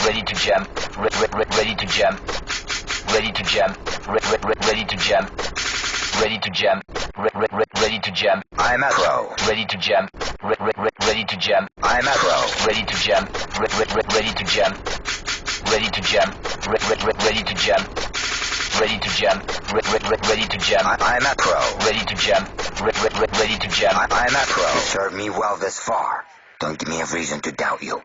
Ready to jam. Ready to jam. Ready to jam. Ready to jam. Ready to jam. Ready to jam. I'm a pro. Ready to jam. Ready to jam. I'm a pro. Ready to jam. Ready to jam. Ready to jam. Ready to jam. Ready to jam. Ready to jam. I'm a pro. Ready to jam. Ready to jam. I'm a pro. You served me well this far. Don't give me a reason to doubt you.